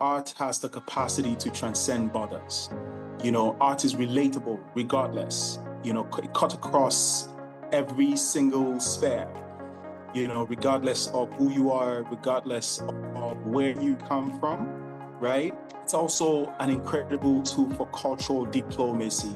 art has the capacity to transcend borders. Art is relatable regardless. It cut across every single sphere, regardless of who you are, regardless of where you come from, right? It's also an incredible tool for cultural diplomacy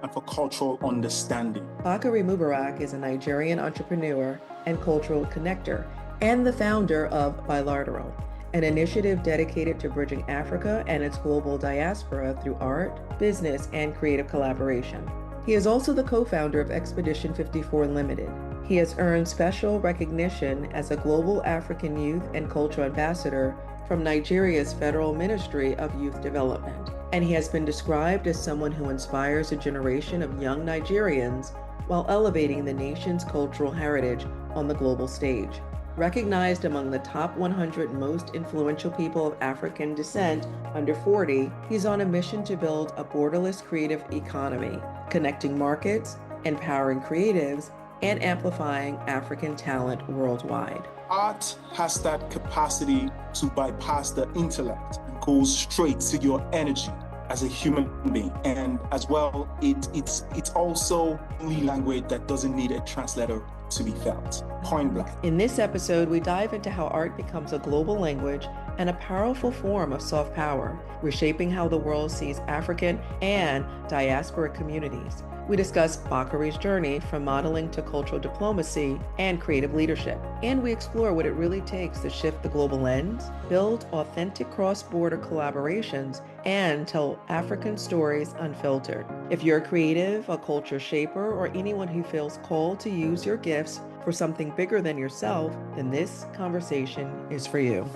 and for cultural understanding. Bakare Mubarak is a Nigerian entrepreneur and cultural connector, and the founder of BILARTERAL, an initiative dedicated to bridging Africa and its global diaspora through art, business, and creative collaboration. He is also the co-founder of Expedition 54 Limited. He has earned special recognition as a Global African Youth and Cultural Ambassador from Nigeria's Federal Ministry of Youth Development, and he has been described as someone who inspires a generation of young Nigerians while elevating the nation's cultural heritage on the global stage. Recognized among the top 100 most influential people of African descent under 40, he's on a mission to build a borderless creative economy, connecting markets, empowering creatives, and amplifying African talent worldwide. Art has that capacity to bypass the intellect and go straight to your energy as a human being. And as well, it's also only language that doesn't need a translator to be felt. Point blank. In this episode, we dive into how art becomes a global language and a powerful form of soft power, reshaping how the world sees African and diaspora communities. We discuss Bakare's journey from modeling to cultural diplomacy and creative leadership. And we explore what it really takes to shift the global lens, build authentic cross-border collaborations, and tell African stories unfiltered. If you're a creative, a culture shaper, or anyone who feels called to use your gifts for something bigger than yourself, then this conversation is for you.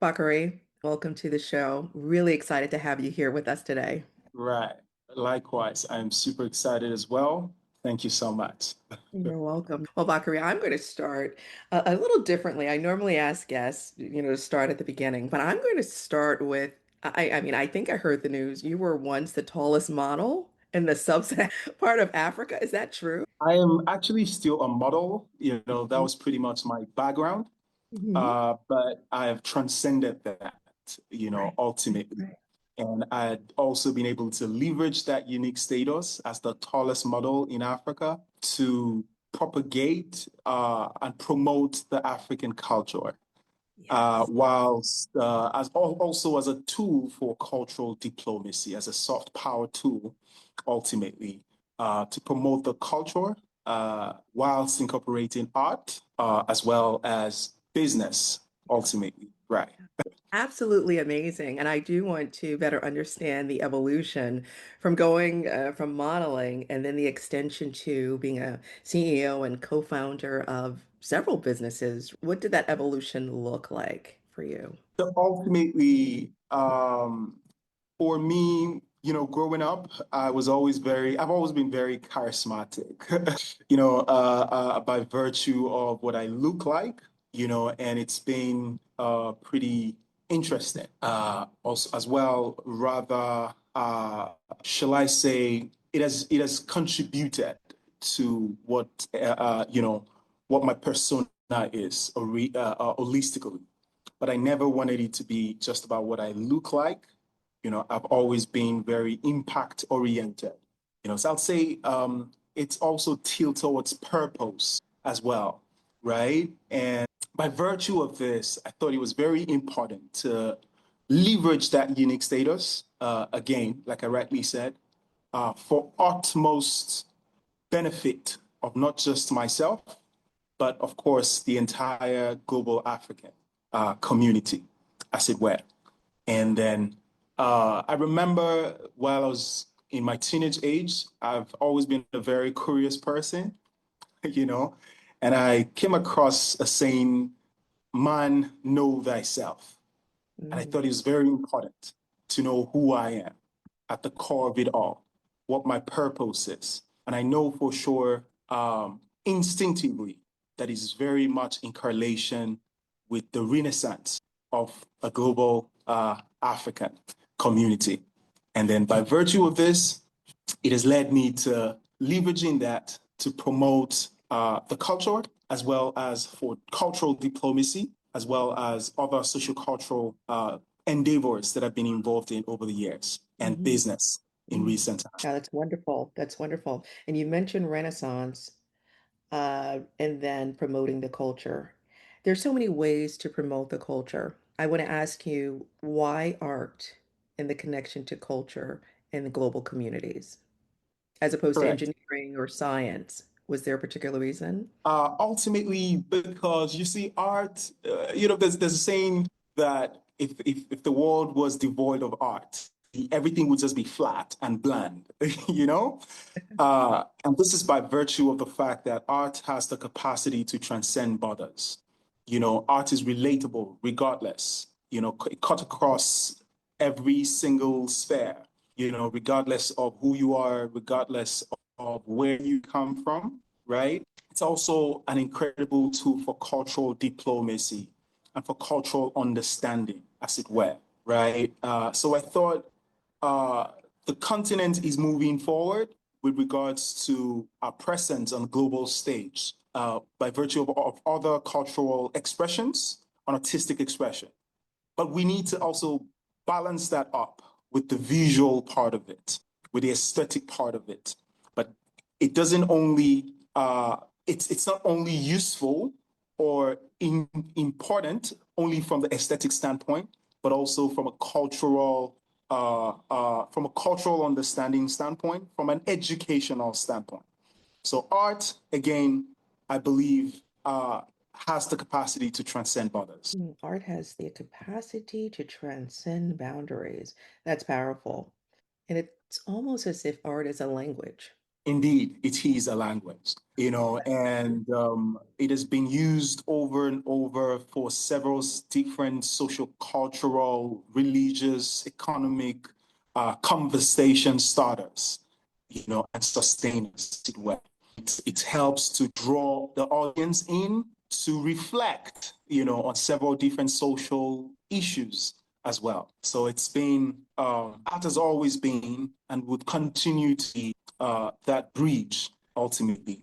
Bakare, welcome to the show. Really excited to have you here with us today. Right. Likewise, I'm super excited as well. Thank you so much. You're welcome. Well, Bakari, I'm going to start a little differently. I normally ask guests, to start at the beginning, but I'm going to start with, I mean, I think I heard the news. You were once the tallest model in the sub-Saharan part of Africa. Is that true? I am actually still a model. That was pretty much my background. Mhm. But I have transcended that, Right, ultimately. right. And I had also been able to leverage that unique status as the tallest model in Africa to propagate and promote the African culture, Yes. whilst also as a tool for cultural diplomacy, as a soft power tool, ultimately, to promote the culture whilst incorporating art as well as business, ultimately, right? Absolutely amazing. And I do want to better understand the evolution from going from modeling and then the extension to being a CEO and co-founder of several businesses. What did that evolution look like for you? So ultimately, for me, growing up, I've always been very charismatic, by virtue of what I look like, and it's been pretty interesting. Also, as well, rather, shall I say, it has contributed to what my persona is, holistically. But I never wanted it to be just about what I look like. I've always been very impact oriented. So I'll say it's also tilted towards purpose as well, right? And by virtue of this, I thought it was very important to leverage that unique status, again, like I rightly said, for utmost benefit of not just myself, but of course the entire global African community, as it were. And then I remember while I was in my teenage age, I've always been a very curious person, you know, and I came across a saying, man, know thyself. And I Mm. thought it was very important to know who I am at the core of it all, what my purpose is. And I know for sure, instinctively, that is very much in correlation with the renaissance of a global African community. And then by virtue of this, it has led me to leveraging that to promote the culture as well as for cultural diplomacy, as well as other sociocultural endeavors that I've been involved in over the years and Hmm. business in Hmm. recent times. Yeah, that's wonderful. That's wonderful. And you mentioned Renaissance, and then promoting the culture. There's so many ways to promote the culture. I want to ask you why art and the connection to culture in the global communities, as opposed to Correct. engineering or science. Was there a particular reason? Ultimately, because you see, art, there's a saying that if the world was devoid of art, everything would just be flat and bland, you know? And this is by virtue of the fact that art has the capacity to transcend borders. Art is relatable regardless, it cut across every single sphere, regardless of who you are, regardless of where you come from, right? It's also an incredible tool for cultural diplomacy and for cultural understanding, as it were, right? So I thought uh, the continent is moving forward with regards to our presence on the global stage by virtue of other cultural expressions, on artistic expression. But we need to also balance that up with the visual part of it, with the aesthetic part of it. But it doesn't only, it's not only useful or important only from the aesthetic standpoint, but also from a cultural understanding standpoint, from an educational standpoint. So art, again, I believe, has the capacity to transcend borders. Art has the capacity to transcend boundaries. That's powerful. And it's almost as if art is a language. Indeed, it is a language, and it has been used over and over for several different social, cultural, religious, economic conversation starters, and sustainers. It helps to draw the audience in to reflect, on several different social issues as well. So art has always been and would continue to be that bridge ultimately.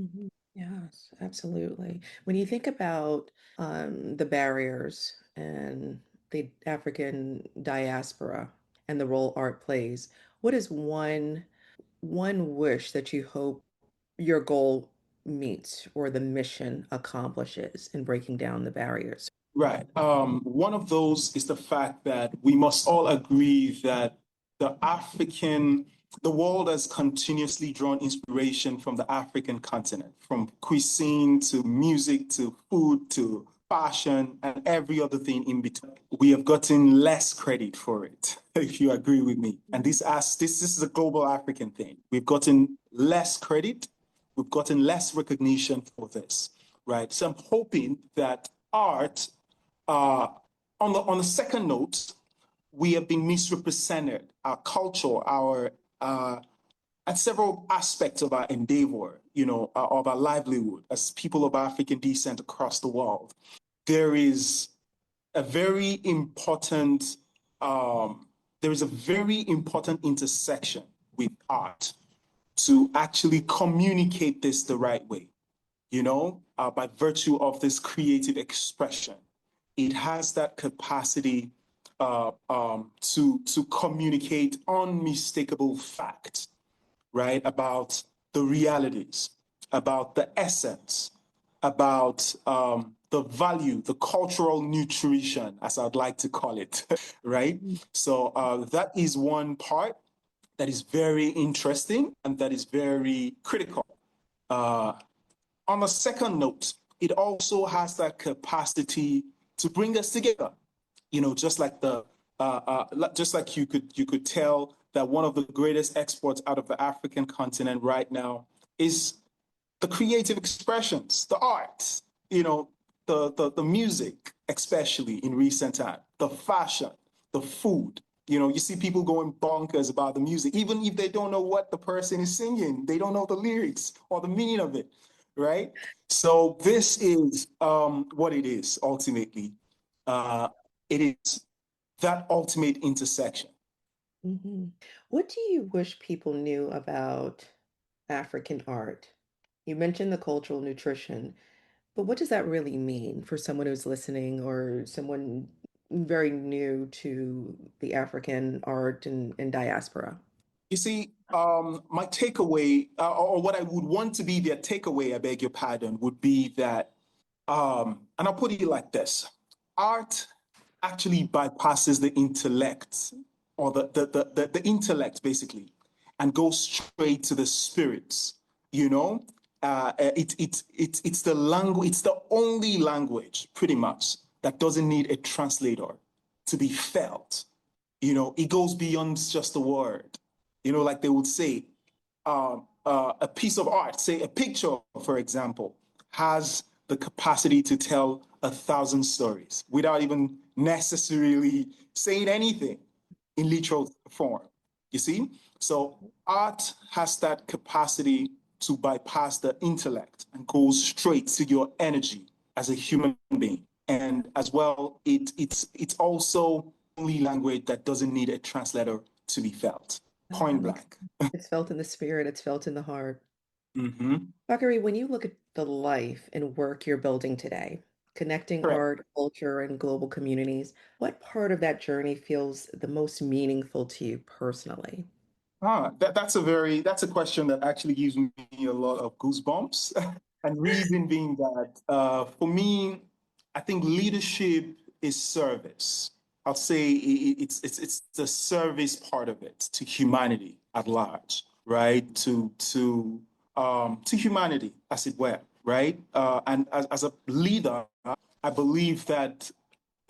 Mhm. Yes, absolutely. When you think about the barriers and the African diaspora and the role art plays, what is one wish that you hope your goal meets or the mission accomplishes in breaking down the barriers? Right. One of those is the fact that we must all agree that the African, the world has continuously drawn inspiration from the African continent, from cuisine to music to food to fashion and every other thing in between. We have gotten less credit for it, if you agree with me. And this is a global African thing. We've gotten less credit, we've gotten less recognition for this, right? So I'm hoping that art uh, on the second note, we have been misrepresented. Our culture, our at several aspects of our endeavor, of our livelihood as people of African descent across the world. There is a very important um, there is a very important intersection with art to actually communicate this the right way, by virtue of this creative expression. It has that capacity to communicate unmistakable facts, right, about the realities, about the essence, about the value, the cultural nutrition, as I'd like to call it, right? So that is one part that is very interesting and that is very critical. Uh, on a second note, it also has that capacity to bring us together. Just like just like you could tell that one of the greatest exports out of the African continent right now is the creative expressions, the arts, the music, especially in recent time, the fashion, the food. You see people going bonkers about the music, even if they don't know what the person is singing, they don't know the lyrics or the meaning of it, right? So this is what it is ultimately. Uh, it is that ultimate intersection. Hmm. What do you wish people knew about African art? You mentioned the cultural nutrition, but what does that really mean for someone who's listening or someone very new to the African art and diaspora? You see, my takeaway, or what I would want to be their takeaway, I beg your pardon, would be that, and I'll put it like this: art actually bypasses the intellect, or the intellect basically, and goes straight to the spirits. You know, it's the language, it's the only language pretty much that doesn't need a translator to be felt. It goes beyond just a word. Like they would say, a piece of art, say a picture, for example, has the capacity to tell 1,000 stories without even necessarily saying anything in literal form. You see? So art has that capacity to bypass the intellect and goes straight to your energy as a human being. And as well, it's also only language that doesn't need a translator to be felt. That Point makes blank. It's felt in the spirit, it's felt in the heart. Hmm. Bakari, when you look at the life and work you're building today, connecting Correct. art, culture, and global communities, what part of that journey feels the most meaningful to you personally? That's a question that actually gives me a lot of goosebumps. And reason being that, for me, I think leadership is service. I'll say it's the service part of it to humanity at large, right? To humanity, as it were, right? And as a leader, I believe that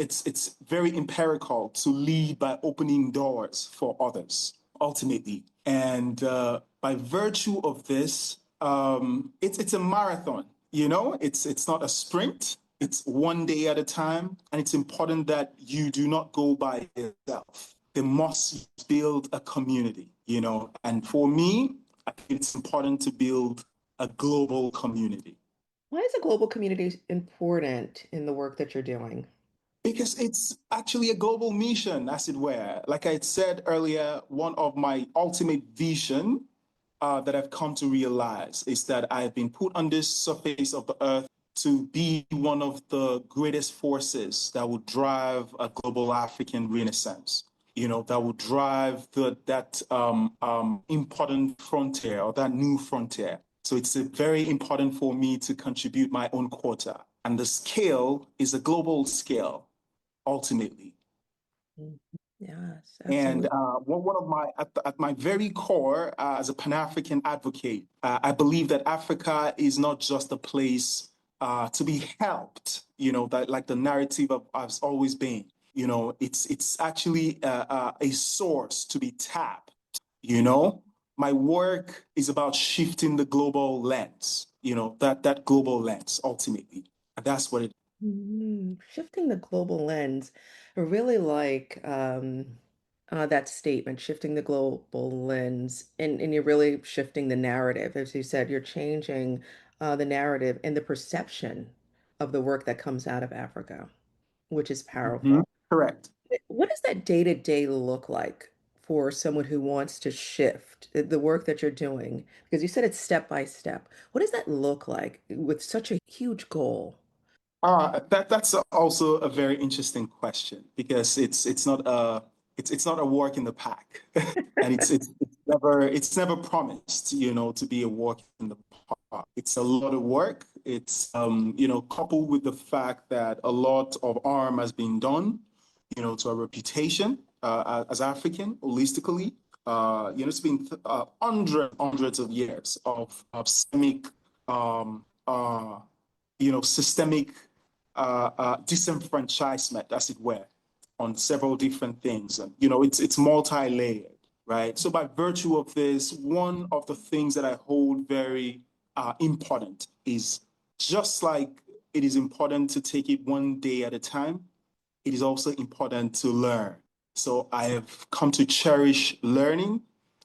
it's very empirical to lead by opening doors for others ultimately. And by virtue of this, it's a marathon. It's not a sprint. It's one day at a time, and it's important that you do not go by yourself. They must build a community. And for me, I think it's important to build a global community. Why is a global community important in the work that you're doing? Because it's actually a global mission, as it were. Like I said earlier, one of my ultimate vision that I've come to realize is that I've been put on this surface of the earth to be one of the greatest forces that will drive a global African renaissance. That will drive that important frontier, or that new frontier. So it's very important for me to contribute my own quota. And the scale is a global scale ultimately. Mhm. Yes, And absolutely. one of at my very core, as a Pan-African advocate, I believe that Africa is not just a place to be helped. That like the narrative has always been. It's actually a source to be tapped. You know, my work is about shifting the global lens. That global lens ultimately, and that's what it. Shifting the global lens, I really like that statement, shifting the global lens, and you're really shifting the narrative. As you said, you're changing the narrative and the perception of the work that comes out of Africa, which is Mhm. powerful. Correct. What does that day-to-day look like for someone who wants to shift the work that you're doing? Because you said it's step by step. What does that look like with such a huge goal? That's also a very interesting question because it's not a walk in the pack, and it's never promised, to be a walk in the park. It's a lot of work. It's coupled with the fact that a lot of harm has been done, to our reputation as African holistically. It's been hundreds of years of um, uh, systemic disenfranchisement, as it were, on several different things. And, it's multi-layered, right? So by virtue of this, one of the things that I hold very important is just like it is important to take it one day at a time, it is also important to learn. So I have come to cherish learning,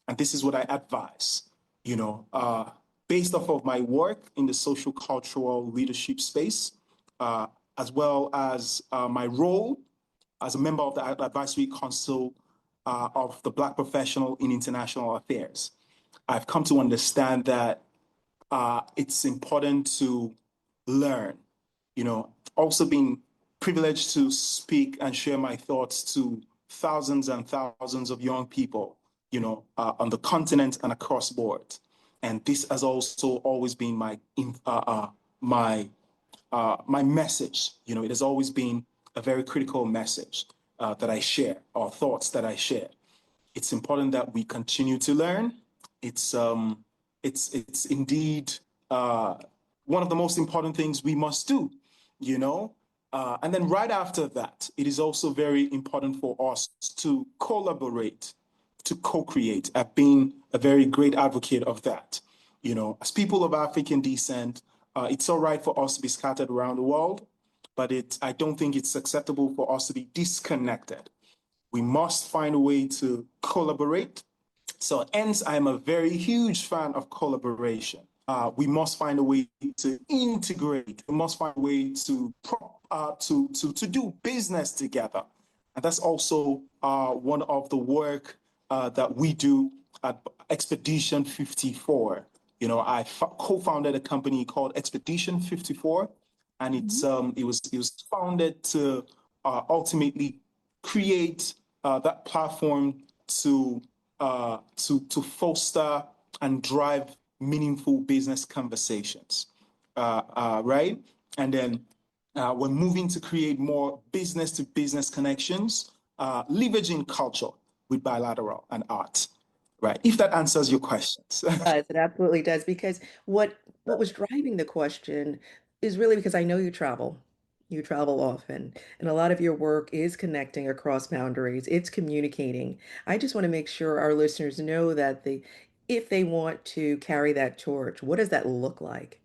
and this is what I advise, you know, uh, based off of my work in the social cultural leadership space, uh, as well as my role as a member of the Advisory Council of the Black Professional in International Affairs. I've come to understand that it's important to learn, also being privileged to speak and share my thoughts to thousands and thousands of young people, on the continent and across board. And this has also always been my message. It has always been a very critical message that I share, or thoughts that I share. It's important that we continue to learn. It's indeed one of the most important things we must do, you know. And then right after that, it is also very important for us to collaborate, to co-create. I've been a very great advocate of that. As people of African descent, it's all right for us to be scattered around the world, but I don't think it's acceptable for us to be disconnected. We must find a way to collaborate. So hence, I'm a very huge fan of collaboration. We must find a way to integrate. We must find a way to do business together. And that's also one of the work that we do at Expedition 54. I co-founded a company called Expedition 54, and it was founded to ultimately create that platform to foster and drive meaningful business conversations, right? And then we're moving to create more business-to-business connections, leveraging culture with bilateral and art, right? If that answers your questions. Does. It absolutely does. Because what was driving the question is really because I know you travel. You travel often, and a lot of your work is connecting across boundaries. It's communicating. I just want to make sure our listeners know that if they want to carry that torch, what does that look like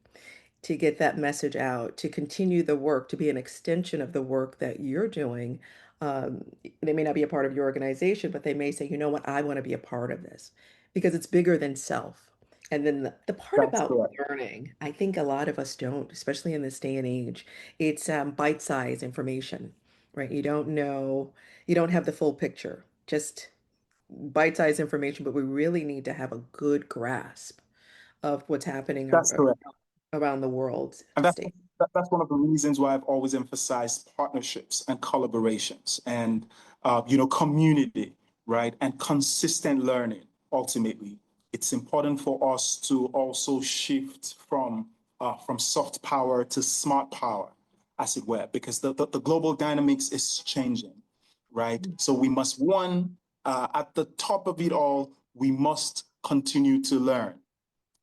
to get that message out, to continue the work, to be an extension of the work that you're doing? They may not be a part of your organization, but they may say, you know what, I want to be a part of this because it's bigger than self. And then the part That's about correct. learning, I think a lot of us don't, especially in this day and age. It's bite-sized information, right? You don't have the full picture, just bite-sized information, but we really need to have a good grasp of what's happening That's correct. around the world And state. that's one of the reasons why I've always emphasized partnerships and collaborations and community, right? And consistent learning. Ultimately, it's important for us to also shift from soft power to smart power, as it were, because the global dynamics is changing, right? So we must at the top of it all, we must continue to learn,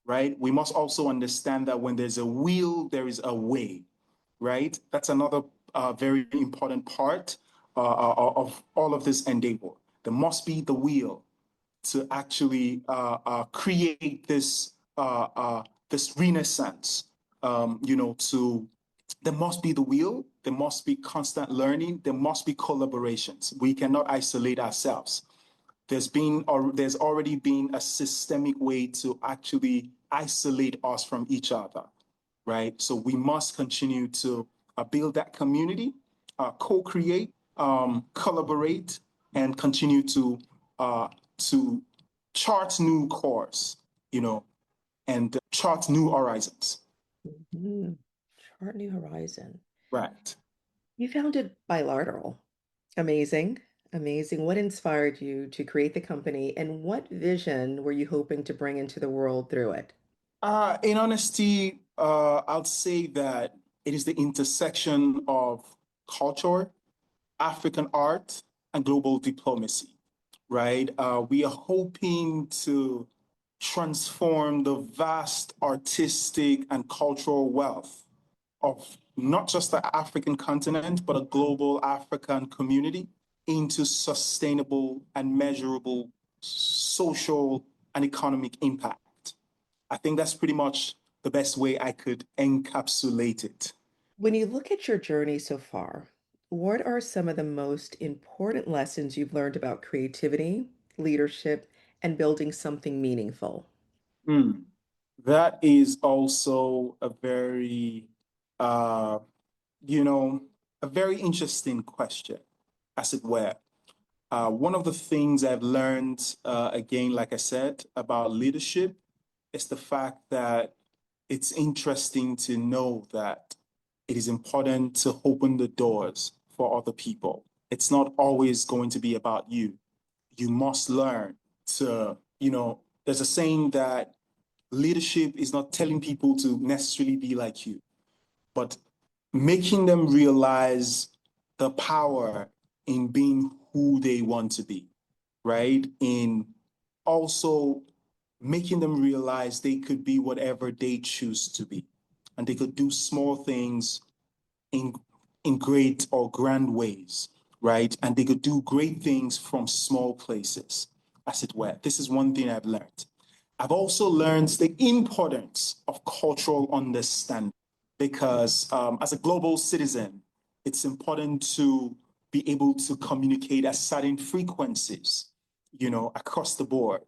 right? We must also understand that when there's a will, there is a way, right? That's another very important part of all of this endeavor. There must be the will to actually create this renaissance. There must be the will, there must be constant learning, there must be collaborations. We cannot isolate ourselves. There's already been a systemic way to actually isolate us from each other, right? So we must continue to build that community, co-create, collaborate, and continue to chart new course, and chart new horizons. Mhm. Chart New Horizon. Right. You founded Bilateral. Amazing. Amazing. What inspired you to create the company and what vision were you hoping to bring into the world through it? In honesty, I'd say that it is the intersection of culture, African art, and global diplomacy, right? We are hoping to transform the vast artistic and cultural wealth of not just the African continent, but a global African community into sustainable and measurable social and economic impact. I think that's pretty much the best way I could encapsulate it. When you look at your journey so far, what are some of the most important lessons you've learned about creativity, leadership, and building something meaningful? Hmm. That is also uh, you know, a very interesting question, as it were. One of the things I've learned, again, like I said, about leadership is the fact that it's interesting to know that it is important to open the doors for other people. It's not always going to be about you. You must learn to, there's a saying that leadership is not telling people to necessarily be like you, but making them realize the power in being who they want to be, right? In also making them realize they could be whatever they choose to be. And they could do small things in, in great or grand ways, right? And they could do great things from small places, as it were. This is one thing I've learned. I've also learned the importance of cultural understanding because as a global citizen, it's important to be able to communicate at certain frequencies, across the board,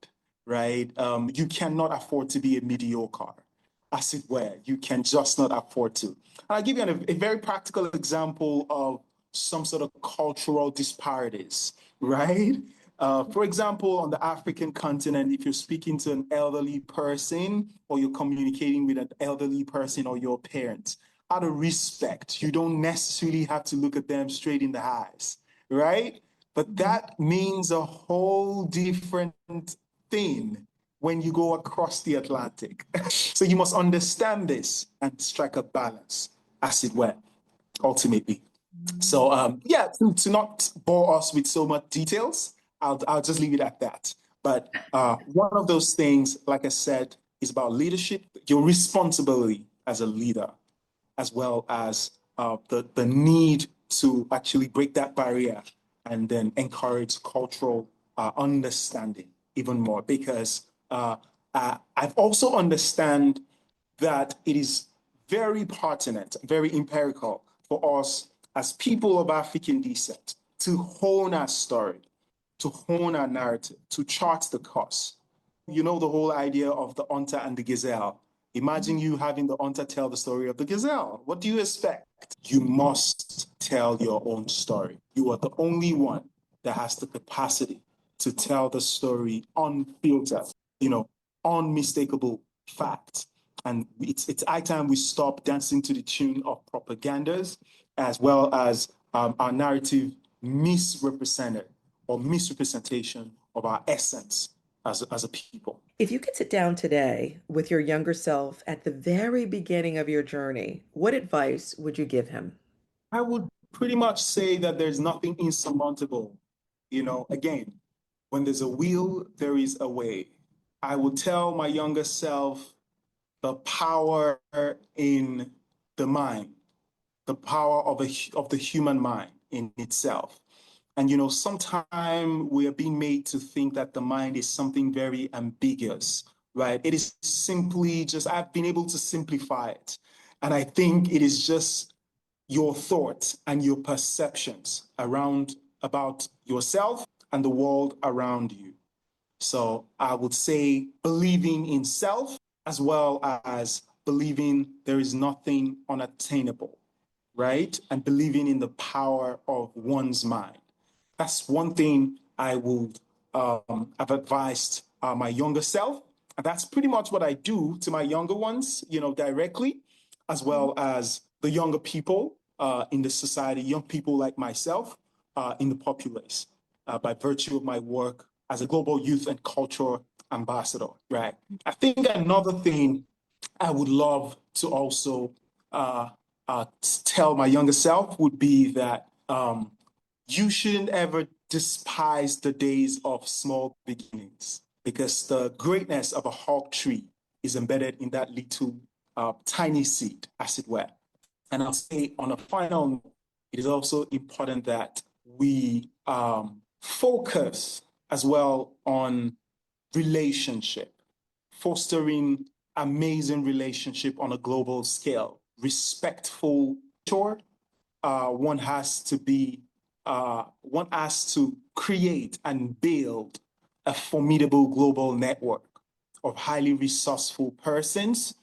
right? You cannot afford to be a mediocre, as it were. You can just not afford to. I'll give you a very practical example of some sort of cultural disparities, right? For example, on the African continent, if you're speaking to an elderly person or you're communicating with an elderly person or your parent, out of respect, you don't necessarily have to look at them straight in the eyes, right? But that means a whole different thing when you go across the Atlantic. So you must understand this and strike a balance, as it were, ultimately. So yeah, to not bore us with so much details, I'll just leave it at that. But one of those things, like I said, is about leadership, your responsibility as a leader, as well as the need to actually break that barrier and then encourage cultural understanding even more. Because I've also understand that it is very pertinent, very empirical for us as people of African descent to hone our story, to hone our narrative, to chart the course. You know the whole idea of the hunter and the gazelle. Imagine you having the hunter tell the story of the gazelle. What do you expect? You must tell your own story. You are the only one that has the capacity to tell the story unfiltered, unmistakable fact. And it's high time we stop dancing to the tune of propagandas as well as our narrative misrepresented or misrepresentation of our essence as a people. If you could sit down today with your younger self at the very beginning of your journey, what advice would you give him? I would pretty much say that there's nothing insurmountable. Again, when there's a will, there is a way. I would tell my younger self the power in the mind, the power of the human mind in itself. And sometimes we are being made to think that the mind is something very ambiguous, right? It is simply just, I've been able to simplify it. And I think it is just your thoughts and your perceptions around about yourself and the world around you. So I would say believing in self as well as believing there is nothing unattainable, right? And believing in the power of one's mind. That's one thing I would have advised my younger self. And that's pretty much what I do to my younger ones, directly, as well as the younger people in the society, young people like myself in the populace, by virtue of my work as a global youth and culture ambassador, right? I think another thing I would love to also tell my younger self would be that you shouldn't ever despise the days of small beginnings because the greatness of a hog tree is embedded in that little tiny seed, as it were. And I'll say on a final note, it is also important that we focus as well on relationship, fostering amazing relationship on a global scale, respectful. Sure, one has to create and build a formidable global network of highly resourceful persons,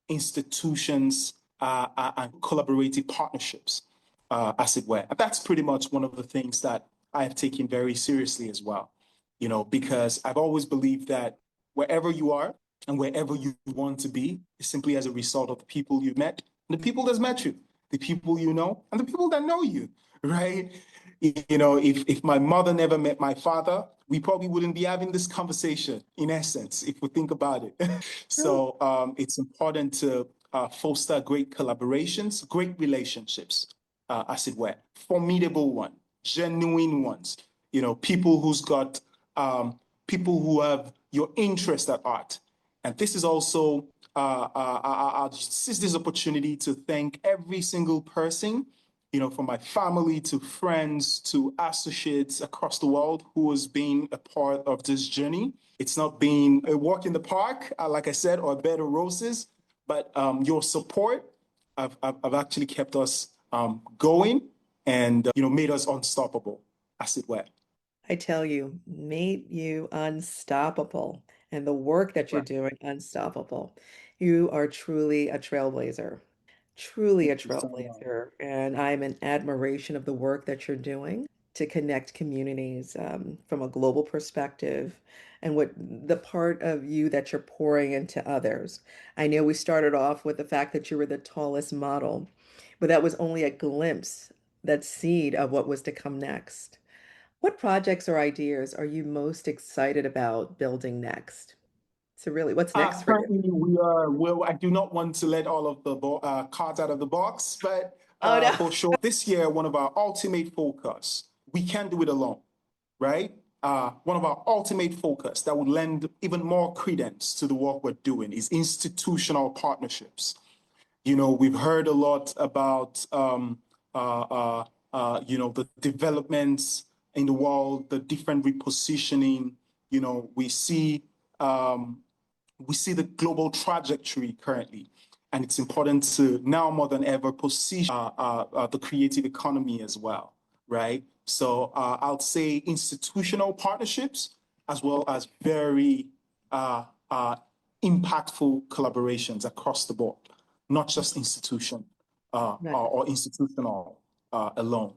institutions, and collaborative partnerships, as it were. And that's pretty much one of the things that I have taken very seriously as well, because I've always believed that wherever you are and wherever you want to be is simply as a result of the people you've met and the people that's met you. the people you know, and the people that know you, right? You know, if my mother never met my father, we probably wouldn't be having this conversation, in essence, if we think about it. True. So it's important to foster great collaborations, great relationships, as it were, formidable ones, genuine ones. You know, people who have your interest at heart. And this is also I'll seize this opportunity to thank every single person, you know, from my family to friends to associates across the world who has been a part of this journey. It's not been a walk in the park, like I said, or a bed of roses, but your support have actually kept us going and, you know, made us unstoppable, as it were. I tell you, made you unstoppable, and the work that you're Right. doing unstoppable. You are truly a trailblazer, truly a Thank you so much. trailblazer. And I'm in admiration of the work that you're doing to connect communities from a global perspective and what the part of you that you're pouring into others. I know we started off with the fact that you were the tallest model, but that was only a glimpse, that seed of what was to come next. What projects or ideas are you most excited about building next? So really, what's next for you? Currently, well, I do not want to let all of the cards out of the box, but Oh no. for sure, this year, one of our ultimate focus, we can't do it alone, right? One of our ultimate focus that would lend even more credence to the work we're doing is institutional partnerships. You know, we've heard a lot about, you know, the developments in the world, the different repositioning. You know, we see the global trajectory currently, and it's important to now more than ever position the creative economy as well, right? So I'll say institutional partnerships as well as very uh, uh, impactful collaborations across the board, not just institution Right. or institutional alone.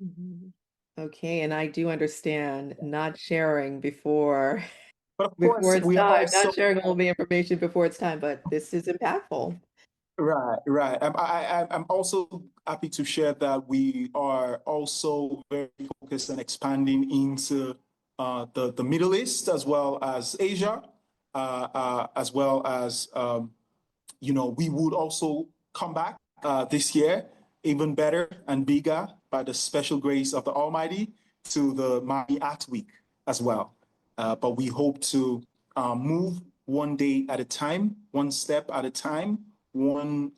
Mhm. Okay, and I do understand not sharing before But of before course, it's we are time, not also sharing all the information before it's time, but this is impactful. right, right. I'm also happy to share that we are also very focused on expanding into the Middle East as well as Asia, as well as you know, we would also come back this year even better and bigger by the special grace of the Almighty to the Miami Art Week as well. But we hope to move one day at a time, one step at a time, one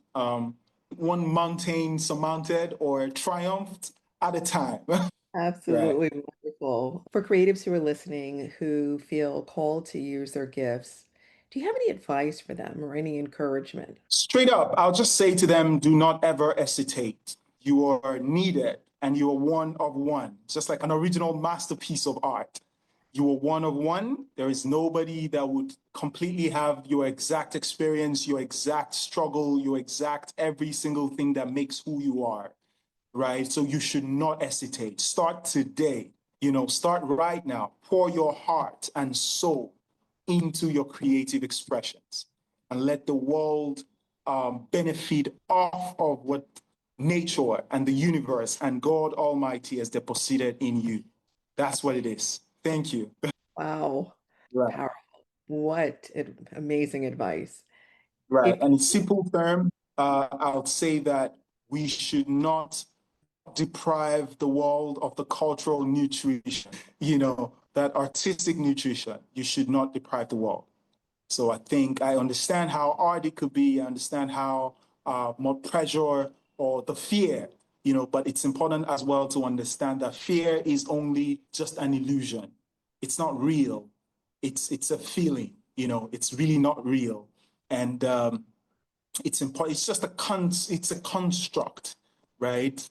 mountain surmounted or triumphed at a time. Right. Absolutely wonderful. For creatives who are listening who feel called to use their gifts, do you have any advice for them or any encouragement? Straight up, I'll just say to them, do not ever hesitate. You are needed and you are one of one, just like an original masterpiece of art. You are one of one. There is nobody that would completely have your exact experience, your exact struggle, your exact every single thing that makes who you are, right? So you should not hesitate. Start today, you know, start right now. Pour your heart and soul into your creative expressions and let the world benefit off of what nature and the universe and God Almighty has deposited in you. That's what it is. Thank you. Wow, Right, powerful. What amazing advice. right. If And in simple terms, I'll say that we should not deprive the world of the cultural nutrition, you know, that artistic nutrition. You should not deprive the world. So I think I understand how hard it could be. I understand how more pressure or the fear, you know, but it's important as well to understand that fear is only just an illusion. It's not real. It's a feeling, you know, it's really not real. And it's important. It's just it's a construct, right?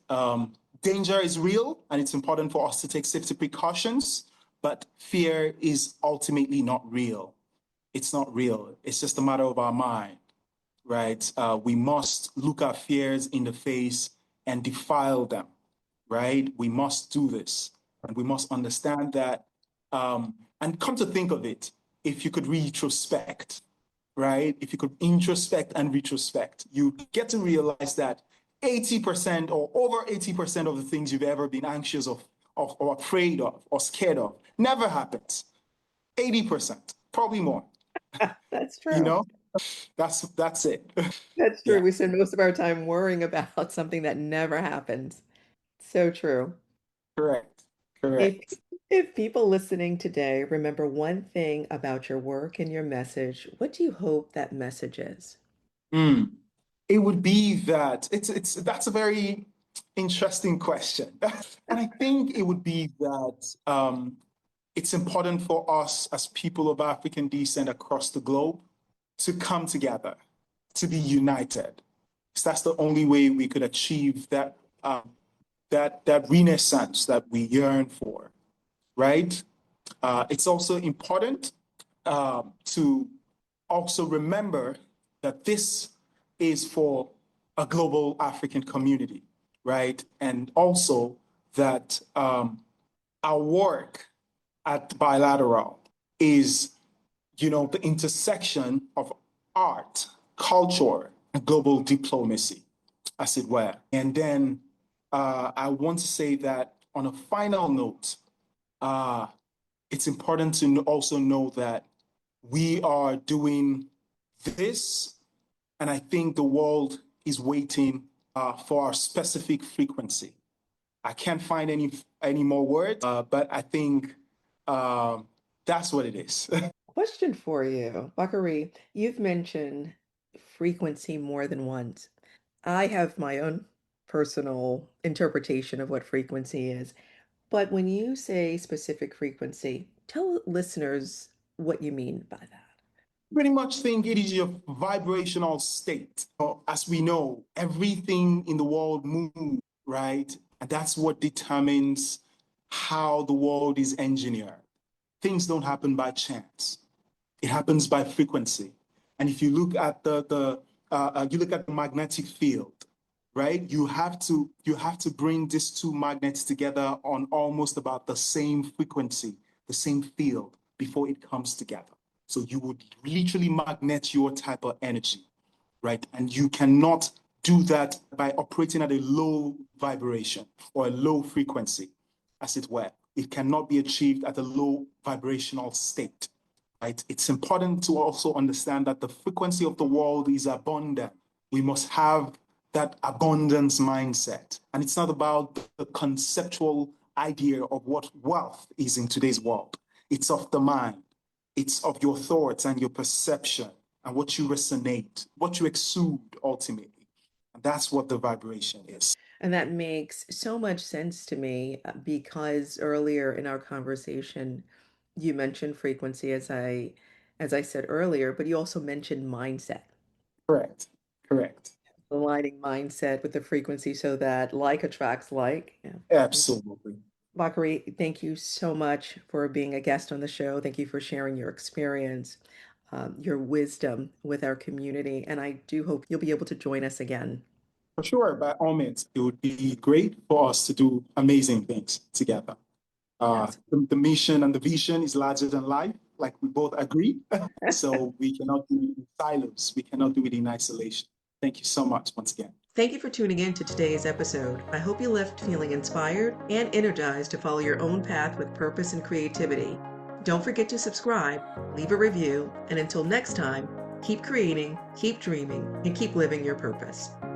Danger is real, and it's important for us to take safety precautions. But fear is ultimately not real. It's not real. It's just a matter of our mind, right? We must look our fears in the face and defile them, right? We must do this, and we must understand that. And come to think of it, if you could retrospect, right? If you could introspect and retrospect, you get to realize that 80% or over 80% of the things you've ever been anxious of or afraid of or scared of never happens. 80%, probably more, That's you true. know? That's it. That's true. Yeah, We spend most of our time worrying about something that never happens. So true. correct. If Correct. if people listening today remember one thing about your work and your message, what do you hope that message is? Mm. It would be that it's that's a very interesting question. And I think it would be that it's important for us as people of African descent across the globe to come together, to be united. Because that's the only way we could achieve that renaissance that we yearn for, right? It's also important to also remember that this is for a global African community, right? And also that our work at Bilateral is, the intersection of art, culture, and global diplomacy, as it were. And then I want to say that on a final note, uh, it's important to also know that we are doing this, and I think the world is waiting for our specific frequency. I can't find any more words, but I think that's what it is. Question for you, Bakari. You've mentioned frequency more than once. I have my own personal interpretation of what frequency is. But when you say specific frequency, tell listeners what you mean by that. Pretty much think it is your vibrational state. As we know, everything in the world moves, right? And that's what determines how the world is engineered. Things don't happen by chance. It happens by frequency. And if you look at you look at the magnetic field, right? You have to bring these two magnets together on almost about the same frequency, the same field before it comes together. So you would literally magnet your type of energy, right? And you cannot do that by operating at a low vibration or a low frequency, as it were. It cannot be achieved at a low vibrational state, right? It's important to also understand that the frequency of the world is abundant. We must have that abundance mindset. And it's not about the conceptual idea of what wealth is in today's world. It's of the mind, it's of your thoughts and your perception and what you resonate, what you exude ultimately. And that's what the vibration is. And that makes so much sense to me because earlier in our conversation, you mentioned frequency as I said earlier, but you also mentioned mindset, Correct. Correct. aligning mindset with the frequency so that like attracts like. Yeah. Absolutely. Bakari, thank you so much for being a guest on the show. Thank you for sharing your experience, your wisdom with our community, and I do hope you'll be able to join us again. For sure, by all means, it would be great for us to do amazing things together. The mission and the vision is larger than life, like we both agree. So we cannot do it in silos. We cannot do it in isolation. Thank you so much once again. Thank you for tuning in to today's episode. I hope you left feeling inspired and energized to follow your own path with purpose and creativity. Don't forget to subscribe, leave a review, and until next time, keep creating, keep dreaming, and keep living your purpose.